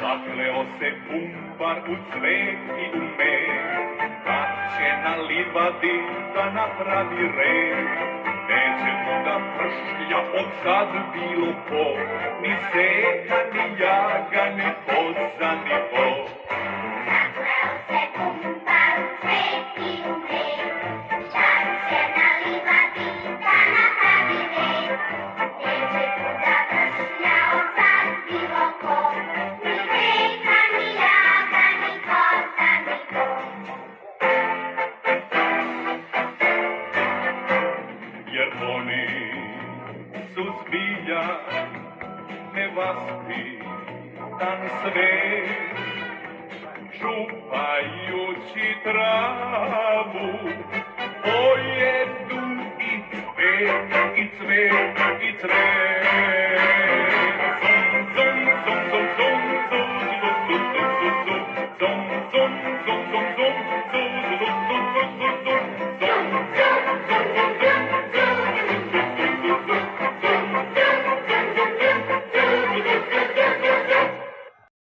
Zakleo se bumbar u cvet i u med, kad će na livadi da napravi red. Neće mu da pršlja od sad bilo ko, ni seka, ni jaga, ni koza, ni ko. Zakleo se bumbar u cvet i u med, kad će na livadi da napravi red. Neće mu da pršlja od sad bilo ko, ni seka, ni jaga, ni koza, ni ko. Jer oni su zbilja nevaspitan svet, čupajući travu, pojedu i cvet, i cvet, i cvet. Zum, zum, zum, zum, zum, zum, zum, zum, zum, zum, zum, zum, zum, zum, zum, zum, zum, zum,